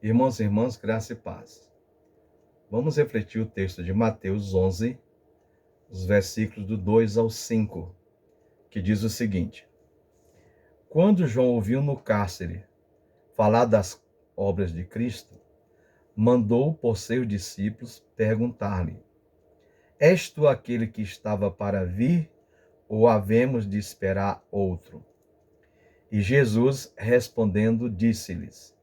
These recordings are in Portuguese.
Irmãos e irmãs, graça e paz. Vamos refletir o texto de Mateus 11, os versículos do 2 ao 5, que diz o seguinte: Quando João ouviu no cárcere falar das obras de Cristo, mandou por seus discípulos perguntar-lhe: És tu aquele que estava para vir, ou havemos de esperar outro? E Jesus, respondendo, disse-lhes: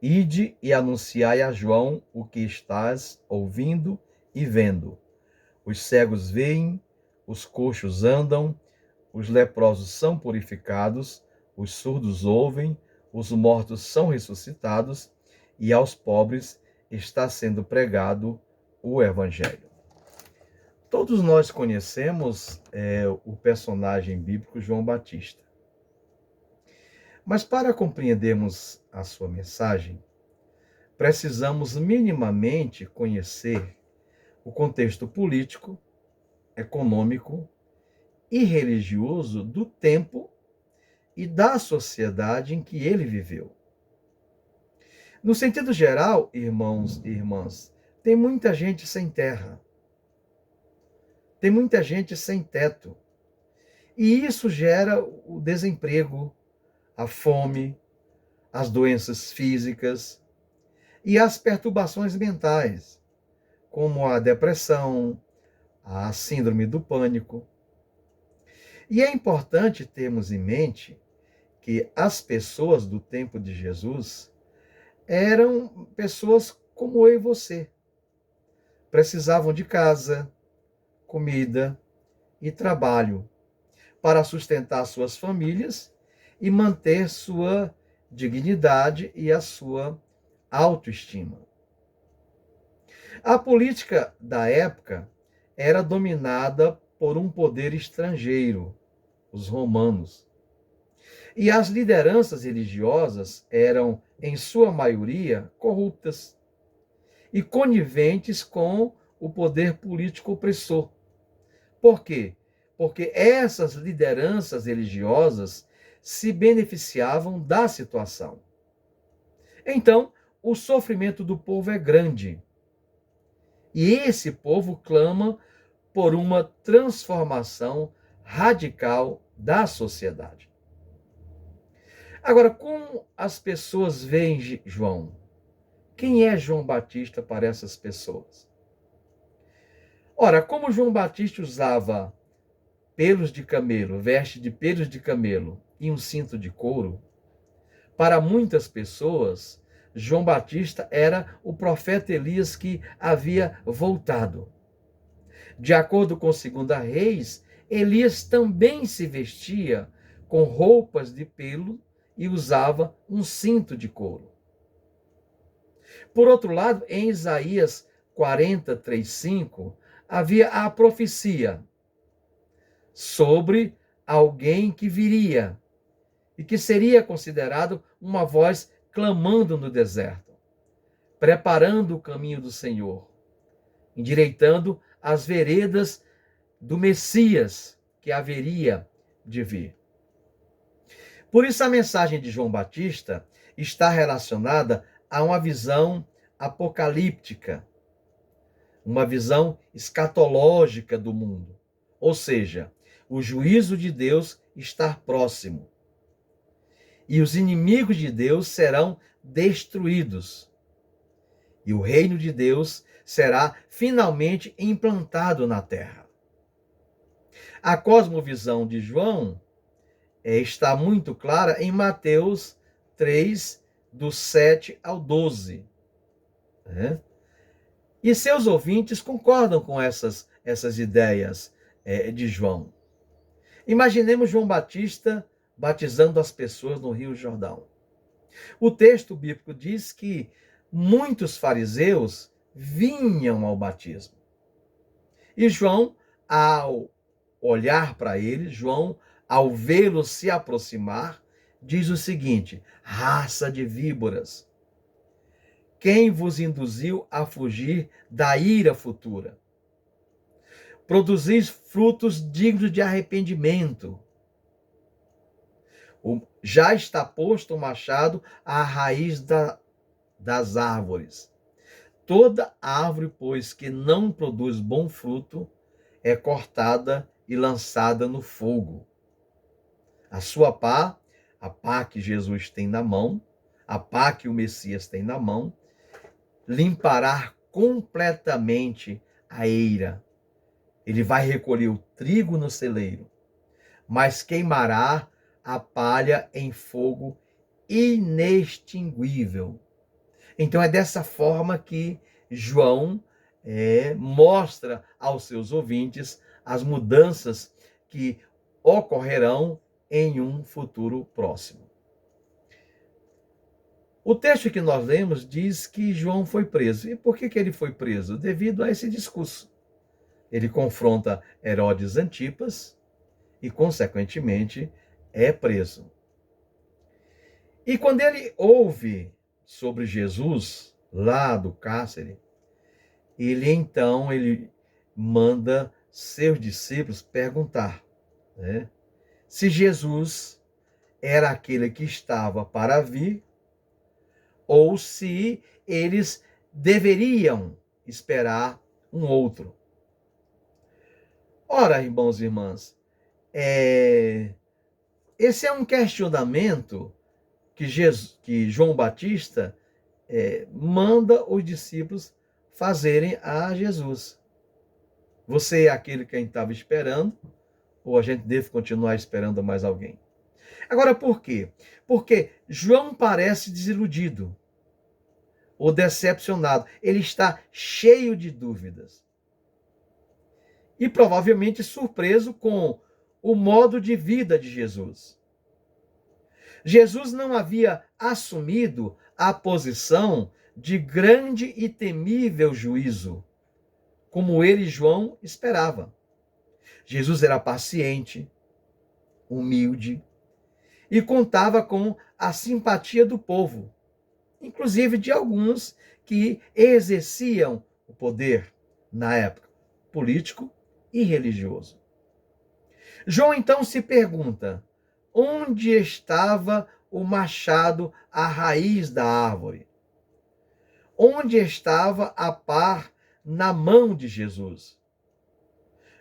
Ide e anunciai a João o que estás ouvindo e vendo. Os cegos veem, os coxos andam, os leprosos são purificados, os surdos ouvem, os mortos são ressuscitados, e aos pobres está sendo pregado o Evangelho. Todos nós conhecemos o personagem bíblico João Batista. Mas para compreendermos a sua mensagem, precisamos minimamente conhecer o contexto político, econômico e religioso do tempo e da sociedade em que ele viveu. No sentido geral, irmãos e irmãs, tem muita gente sem terra, tem muita gente sem teto, e isso gera o desemprego, a fome, as doenças físicas e as perturbações mentais, como a depressão, a síndrome do pânico. E é importante termos em mente que as pessoas do tempo de Jesus eram pessoas como eu e você. Precisavam de casa, comida e trabalho para sustentar suas famílias e manter sua dignidade e a sua autoestima. A política da época era dominada por um poder estrangeiro, os romanos. E as lideranças religiosas eram, em sua maioria, corruptas e coniventes com o poder político opressor. Por quê? Porque essas lideranças religiosas se beneficiavam da situação. Então, o sofrimento do povo é grande. E esse povo clama por uma transformação radical da sociedade. Agora, como as pessoas veem João? Quem é João Batista para essas pessoas? Ora, como João Batista usava pelos de camelo, veste de pelos de camelo e um cinto de couro, para muitas pessoas, João Batista era o profeta Elias que havia voltado. De acordo com 2 Reis, Elias também se vestia com roupas de pelo e usava um cinto de couro. Por outro lado, em Isaías 43:5, havia a profecia sobre alguém que viria e que seria considerado uma voz clamando no deserto, preparando o caminho do Senhor, endireitando as veredas do Messias que haveria de vir. Por isso, a mensagem de João Batista está relacionada a uma visão apocalíptica, uma visão escatológica do mundo. Ou seja, o juízo de Deus está próximo. E os inimigos de Deus serão destruídos. E o reino de Deus será finalmente implantado na terra. A cosmovisão de João está muito clara em Mateus 3, do 7 ao 12. E seus ouvintes concordam com essas ideias de João. Imaginemos João Batista batizando as pessoas no Rio Jordão. O texto bíblico diz que muitos fariseus vinham ao batismo. E João, ao olhar para ele, João, ao vê-lo se aproximar, diz o seguinte: raça de víboras, quem vos induziu a fugir da ira futura? Produzis frutos dignos de arrependimento. Já está posto o machado à raiz da das árvores. Toda árvore, pois, que não produz bom fruto, é cortada e lançada no fogo. A sua pá, a pá que Jesus tem na mão, a pá que o Messias tem na mão, limpará completamente a eira. Ele vai recolher o trigo no celeiro, mas queimará a palha em fogo inextinguível. Então é dessa forma que João mostra aos seus ouvintes as mudanças que ocorrerão em um futuro próximo. O texto que nós lemos diz que João foi preso. E por que ele foi preso? Devido a esse discurso. Ele confronta Herodes Antipas e, consequentemente, é preso. E quando ele ouve sobre Jesus, lá do cárcere, ele manda seus discípulos perguntar, né, se Jesus era aquele que estava para vir ou se eles deveriam esperar um outro. Ora, irmãos e irmãs, esse é um questionamento que João Batista manda os discípulos fazerem a Jesus. Você é aquele que a gente estava esperando, ou a gente deve continuar esperando mais alguém? Agora, por quê? Porque João parece desiludido ou decepcionado. Ele está cheio de dúvidas. E provavelmente surpreso com o modo de vida de Jesus. Jesus não havia assumido a posição de grande e temível juízo, como ele, João, esperava. Jesus era paciente, humilde e contava com a simpatia do povo, inclusive de alguns que exerciam o poder na época, político e religioso. João então se pergunta: onde estava o machado à raiz da árvore? Onde estava a pá na mão de Jesus?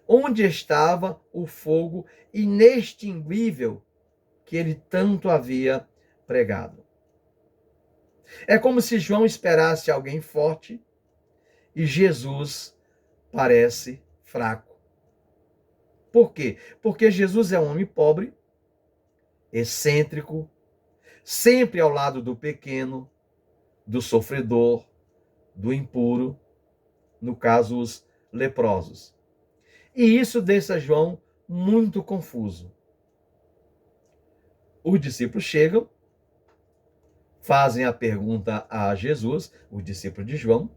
Onde estava o fogo inextinguível que ele tanto havia pregado? É como se João esperasse alguém forte e Jesus parece fraco. Por quê? Porque Jesus é um homem pobre, excêntrico, sempre ao lado do pequeno, do sofredor, do impuro, no caso, os leprosos. E isso deixa João muito confuso. Os discípulos chegam, fazem a pergunta a Jesus, os discípulos de João,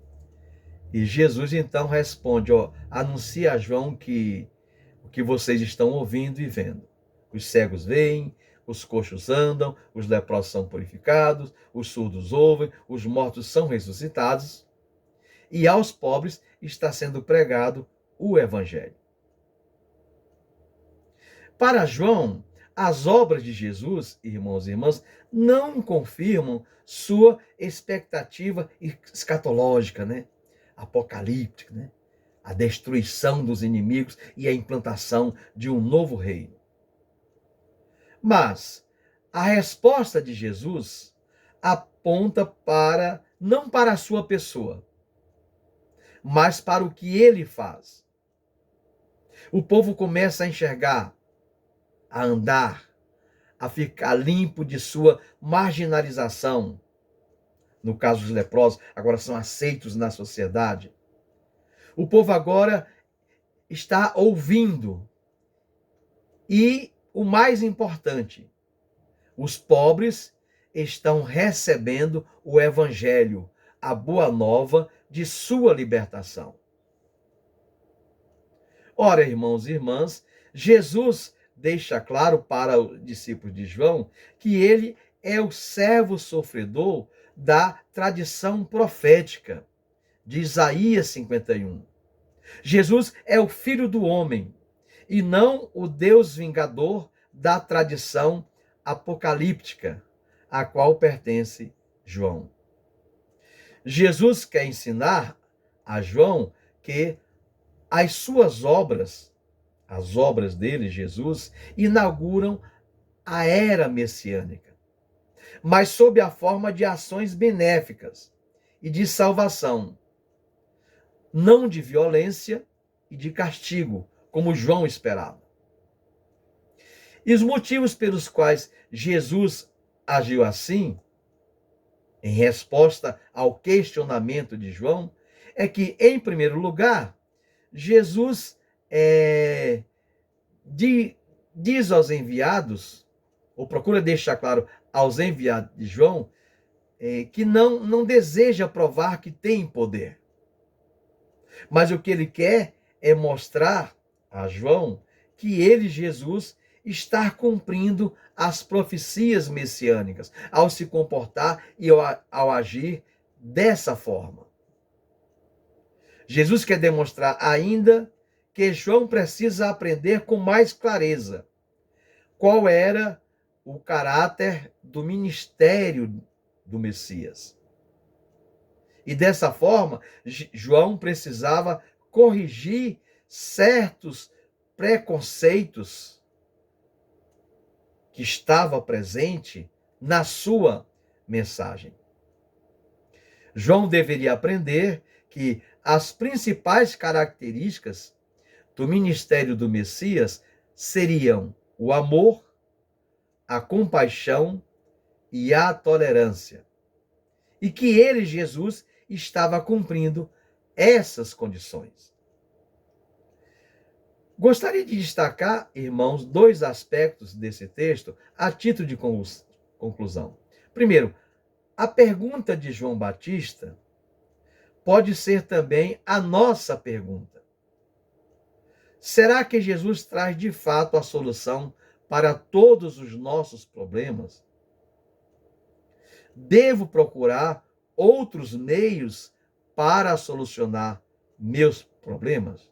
e Jesus então responde: anuncia a João o que vocês estão ouvindo e vendo. Os cegos veem, os coxos andam, os leprosos são purificados, os surdos ouvem, os mortos são ressuscitados, e aos pobres está sendo pregado o evangelho. Para João, as obras de Jesus, irmãos e irmãs, não confirmam sua expectativa escatológica, né? Apocalíptica, né? A destruição dos inimigos e a implantação de um novo reino. Mas a resposta de Jesus aponta não para a sua pessoa, mas para o que ele faz. O povo começa a enxergar, a andar, a ficar limpo de sua marginalização. No caso dos leprosos, agora são aceitos na sociedade. O povo agora está ouvindo. E o mais importante, os pobres estão recebendo o evangelho, a boa nova de sua libertação. Ora, irmãos e irmãs, Jesus deixa claro para os discípulos de João que ele é o servo sofredor da tradição profética de Isaías 51. Jesus é o Filho do homem e não o Deus vingador da tradição apocalíptica, a qual pertence João. Jesus quer ensinar a João que as suas obras, as obras dele, Jesus, inauguram a era messiânica, mas sob a forma de ações benéficas e de salvação, não de violência e de castigo, como João esperava. E os motivos pelos quais Jesus agiu assim, em resposta ao questionamento de João, é que, em primeiro lugar, Jesus diz aos enviados, ou procura deixar claro aos enviados de João, que não deseja provar que tem poder. Mas o que ele quer é mostrar a João que ele, Jesus, está cumprindo as profecias messiânicas ao se comportar e ao agir dessa forma. Jesus quer demonstrar ainda que João precisa aprender com mais clareza qual era o caráter do ministério do Messias. E dessa forma, João precisava corrigir certos preconceitos que estavam presentes na sua mensagem. João deveria aprender que as principais características do ministério do Messias seriam o amor, a compaixão e a tolerância. E que ele, Jesus, estava cumprindo essas condições. Gostaria de destacar, irmãos, dois aspectos desse texto a título de conclusão. Primeiro, a pergunta de João Batista pode ser também a nossa pergunta. Será que Jesus traz de fato a solução para todos os nossos problemas? Devo procurar outros meios para solucionar meus problemas?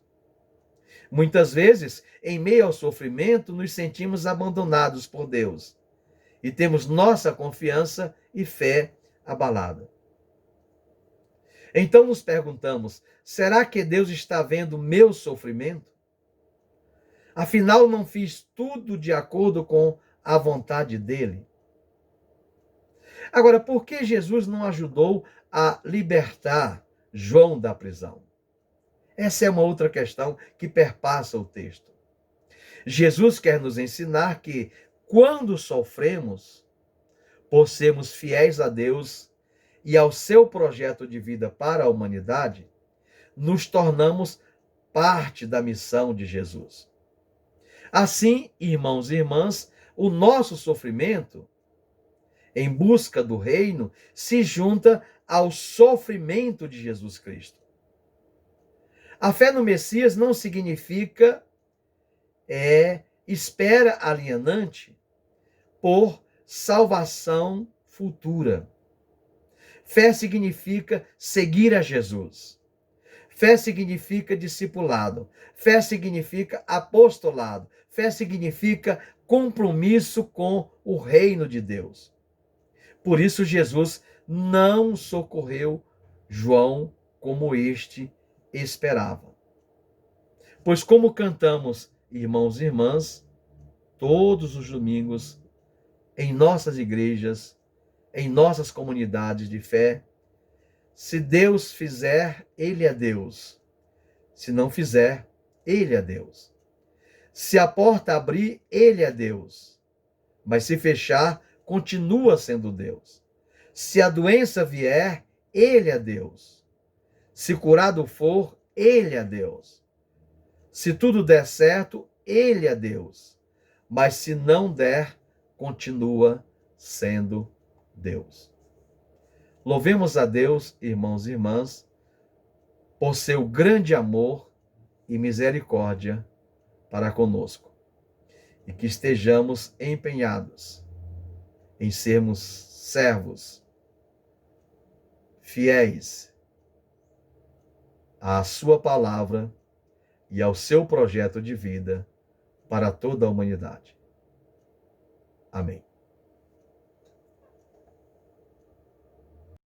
Muitas vezes, em meio ao sofrimento, nos sentimos abandonados por Deus e temos nossa confiança e fé abalada. Então nos perguntamos: será que Deus está vendo meu sofrimento? Afinal, não fiz tudo de acordo com a vontade dele? Agora, por que Jesus não ajudou a libertar João da prisão? Essa é uma outra questão que perpassa o texto. Jesus quer nos ensinar que, quando sofremos, por sermos fiéis a Deus e ao seu projeto de vida para a humanidade, nos tornamos parte da missão de Jesus. Assim, irmãos e irmãs, o nosso sofrimento, em busca do reino, se junta ao sofrimento de Jesus Cristo. A fé no Messias não significa espera alienante por salvação futura. Fé significa seguir a Jesus. Fé significa discipulado. Fé significa apostolado. Fé significa compromisso com o reino de Deus. Por isso, Jesus não socorreu João como este esperava. Pois, como cantamos, irmãos e irmãs, todos os domingos, em nossas igrejas, em nossas comunidades de fé, se Deus fizer, Ele é Deus. Se não fizer, Ele é Deus. Se a porta abrir, Ele é Deus. Mas se fechar, continua sendo Deus. Se a doença vier, Ele é Deus. Se curado for, Ele é Deus. Se tudo der certo, Ele é Deus. Mas se não der, continua sendo Deus. Louvemos a Deus, irmãos e irmãs, por seu grande amor e misericórdia para conosco. E que estejamos empenhados em sermos servos fiéis à sua palavra e ao seu projeto de vida para toda a humanidade. Amém.